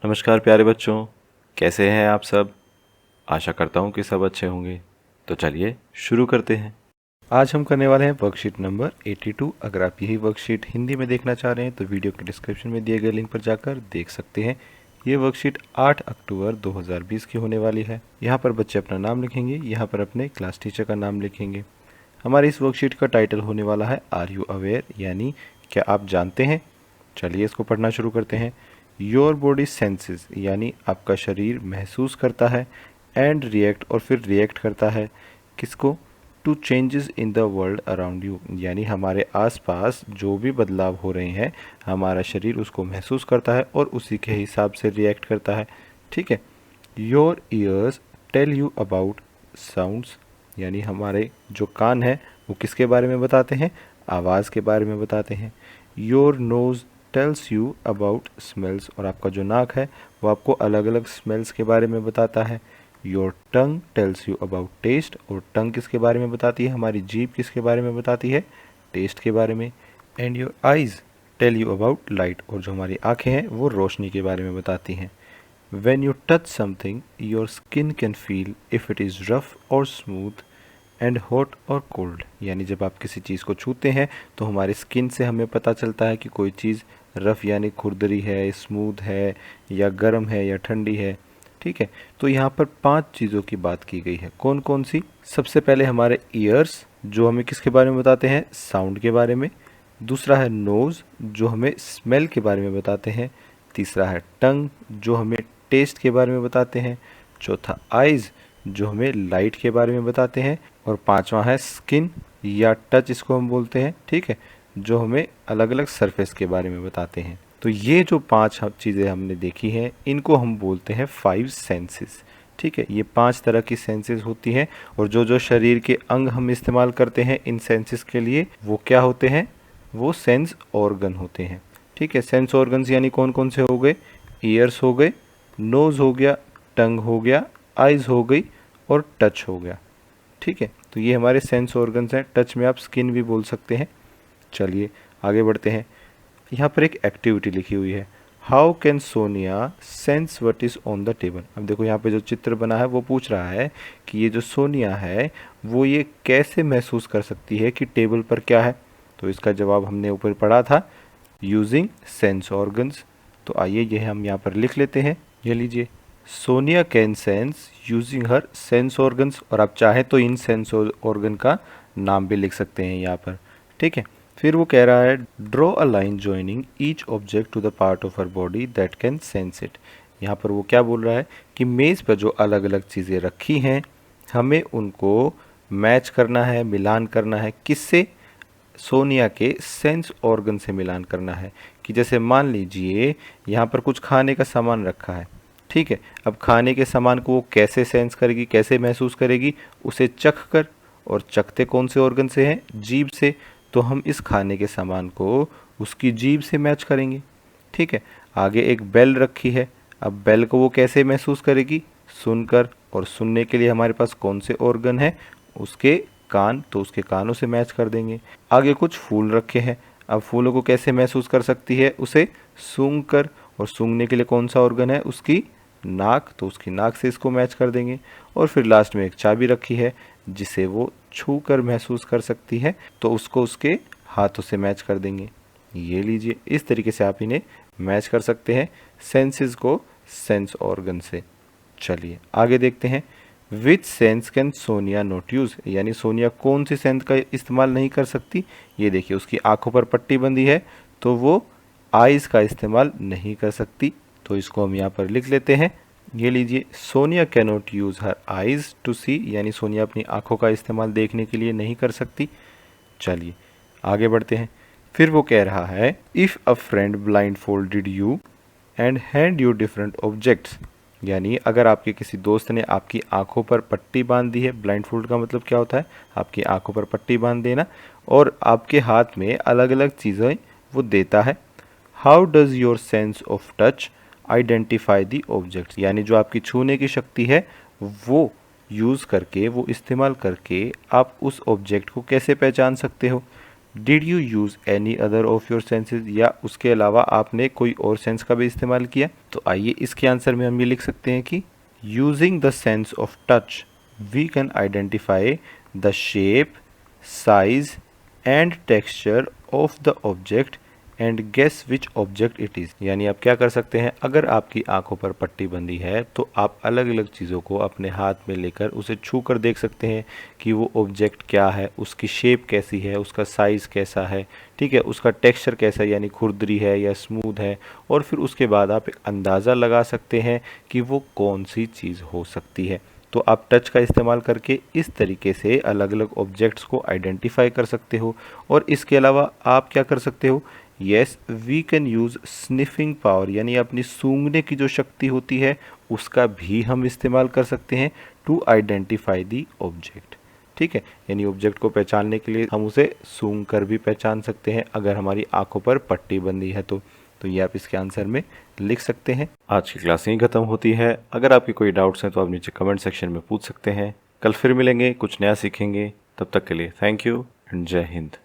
नमस्कार प्यारे बच्चों, कैसे हैं आप सब। आशा करता हूँ कि सब अच्छे होंगे। तो चलिए शुरू करते हैं। आज हम करने वाले हैं वर्कशीट नंबर 82। अगर आप यही वर्कशीट हिंदी में देखना चाह रहे हैं तो वीडियो के डिस्क्रिप्शन में दिए गए लिंक पर जाकर देख सकते हैं। ये वर्कशीट 8 अक्टूबर 2020 की होने वाली है। यहाँ पर बच्चे अपना नाम लिखेंगे, यहाँ पर अपने क्लास टीचर का नाम लिखेंगे। हमारी इस वर्कशीट का टाइटल होने वाला है आर यू अवेयर, यानी क्या आप जानते हैं। चलिए इसको पढ़ना शुरू करते हैं। योर बॉडी सेंसेस, यानी आपका शरीर महसूस करता है, एंड रिएक्ट, और फिर रिएक्ट करता है किसको, to changes in the world around you, यानी हमारे आसपास जो भी बदलाव हो रहे हैं हमारा शरीर उसको महसूस करता है और उसी के हिसाब से रिएक्ट करता है। ठीक है। Your ears tell you about sounds, यानी हमारे जो कान हैं वो किसके बारे में बताते हैं, आवाज़ के बारे में बताते हैं। Your nose tells you about smells, और आपका जो नाक है वो आपको अलग अलग स्मेल्स के बारे में बताता है। Your tongue tells you about taste, और टंग किसके बारे में बताती है, हमारी जीभ किसके बारे में बताती है, टेस्ट के बारे में। And your eyes tell you about light, और जो हमारी आँखें हैं वो रोशनी के बारे में बताती हैं। When you touch something, your skin can feel if it is rough or smooth and hot or cold, यानी जब आप किसी चीज़ को छूते हैं तो हमारी स्किन से हमें पता चलता है कि कोई चीज़ रफ़ यानी खुरदरी है, स्मूथ है, या गर्म है या ठंडी है। ठीक है। तो यहाँ पर 5 चीज़ों की बात की गई है। कौन कौन सी। सबसे पहले हमारे ईयर्स, जो हमें किसके बारे में बताते हैं, साउंड के बारे में। दूसरा है नोज़, जो हमें स्मेल के बारे में बताते हैं। तीसरा है टंग, जो हमें टेस्ट के बारे में बताते हैं। चौथा आइज़, जो हमें लाइट के बारे में बताते हैं। और पांचवा है स्किन या टच, इसको हम बोलते हैं। ठीक है। जो हमें अलग अलग सरफेस के बारे में बताते हैं। तो ये जो 5 चीज़ें हमने देखी हैं इनको हम बोलते हैं 5 सेंसेस। ठीक है। ये 5 तरह की सेंसेस होती हैं, और जो जो शरीर के अंग हम इस्तेमाल करते हैं इन सेंसेस के लिए वो क्या होते हैं, वो सेंस ऑर्गन होते हैं। ठीक है। सेंस ऑर्गन्स यानी कौन कौन से हो गए, ईयर्स हो गए, नोज़ हो गया, टंग हो गया, आइज़ हो गई, और टच हो गया। ठीक है। तो ये हमारे सेंस ऑर्गन्स हैं। टच में आप स्किन भी बोल सकते हैं। चलिए आगे बढ़ते हैं। यहाँ पर एक एक्टिविटी लिखी हुई है, how can Sonia sense what is on the table. अब देखो यहाँ पे जो चित्र बना है वो पूछ रहा है कि ये जो सोनिया है वो ये कैसे महसूस कर सकती है कि टेबल पर क्या है। तो इसका जवाब हमने ऊपर पढ़ा था, यूजिंग सेंस ऑर्गन्स। तो आइए ये हम यहाँ पर लिख लेते हैं। ये लीजिए, Sonia can sense using her sense organs, और आप चाहें तो इन सेंस ऑर्गन का नाम भी लिख सकते हैं यहाँ पर। ठीक है। फिर वो कह रहा है, draw a line joining each object to the part of her body that can sense it. यहाँ पर वो क्या बोल रहा है कि मेज़ पर जो अलग अलग चीज़ें रखी हैं हमें उनको मैच करना है, मिलान करना है। किससे, सोनिया के सेंस ऑर्गन से मिलान करना है। कि जैसे मान लीजिए यहाँ पर कुछ खाने का सामान रखा है। ठीक है। अब खाने के सामान को वो कैसे सेंस करेगी, कैसे महसूस करेगी, उसे चख कर, और चखते कौन से ऑर्गन से हैं, जीभ से। तो हम इस खाने के सामान को उसकी जीभ से मैच करेंगे। ठीक है। आगे एक बेल रखी है, अब बेल को वो कैसे महसूस करेगी, सुनकर, और सुनने के लिए हमारे पास कौन से ऑर्गन है, उसके कान, तो उसके कानों से मैच कर देंगे। आगे कुछ फूल रखे हैं, अब फूलों को कैसे महसूस कर सकती है, उसे सूंघ कर, और सूंघने के लिए कौन सा ऑर्गन है, उसकी नाक, तो उसकी नाक से इसको मैच कर देंगे। और फिर लास्ट में एक चाबी रखी है जिसे वो छू कर महसूस कर सकती है, तो उसको उसके हाथों से मैच कर देंगे। ये लीजिए, इस तरीके से आप इन्हें मैच कर सकते हैं, सेंसेस को सेंस ऑर्गन से। चलिए आगे देखते हैं, which sense can Sonia not use, यानी सोनिया कौन सी सेंस का इस्तेमाल नहीं कर सकती। ये देखिए, उसकी आंखों पर पट्टी बंधी है तो वो आइज़ का इस्तेमाल नहीं कर सकती। तो इसको हम यहाँ पर लिख लेते हैं। ये लीजिए, Sonia can not use her eyes to see, यानी सोनिया अपनी आंखों का इस्तेमाल देखने के लिए नहीं कर सकती। चलिए आगे बढ़ते हैं। फिर वो कह रहा है, if a friend blind folded you and hand you different objects, यानी अगर आपके किसी दोस्त ने आपकी आंखों पर पट्टी बांध दी है। ब्लाइंड फोल्ड का मतलब क्या होता है, आपकी आंखों पर पट्टी बांध देना, और आपके हाथ में अलग अलग चीज़ें वो देता है। How does your sense of touch identify the objects, यानी जो आपकी छूने की शक्ति है वो यूज़ करके, वो इस्तेमाल करके आप उस ऑब्जेक्ट को कैसे पहचान सकते हो। Did you use any other of your senses, या उसके अलावा आपने कोई और सेंस का भी इस्तेमाल किया। तो आइए इसके आंसर में हम ये लिख सकते हैं कि using the sense of touch we can identify the shape, size and texture of the object and guess which object it is. यानी आप क्या कर सकते हैं, अगर आपकी आंखों पर पट्टी बंधी है तो आप अलग अलग चीज़ों को अपने हाथ में लेकर उसे छू कर देख सकते हैं कि वो ऑब्जेक्ट क्या है, उसकी शेप कैसी है, उसका साइज़ कैसा है, ठीक है, उसका टेक्सचर कैसा है, यानी खुरदरी है या स्मूथ है। और फिर उसके बाद आप एक अंदाज़ा लगा सकते हैं कि वो कौन सी चीज़ हो सकती है। तो आप टच का इस्तेमाल करके इस तरीके से अलग अलग ऑब्जेक्ट्स को आइडेंटिफाई कर सकते हो। और इसके अलावा आप क्या कर सकते हो, yes we can use sniffing power, यानी अपनी सूंघने की जो शक्ति होती है उसका भी हम इस्तेमाल कर सकते हैं टू आइडेंटिफाई दी ऑब्जेक्ट। ठीक है, यानी ऑब्जेक्ट को पहचानने के लिए हम उसे सूंघ कर भी पहचान सकते हैं अगर हमारी आंखों पर पट्टी बंधी है तो ये आप इसके आंसर में लिख सकते हैं। आज की क्लास यहीं खत्म होती है। अगर आपके कोई डाउट्स हैं तो आप नीचे कमेंट सेक्शन में पूछ सकते हैं। कल फिर मिलेंगे, कुछ नया सीखेंगे। तब तक के लिए थैंक यू एंड जय हिंद।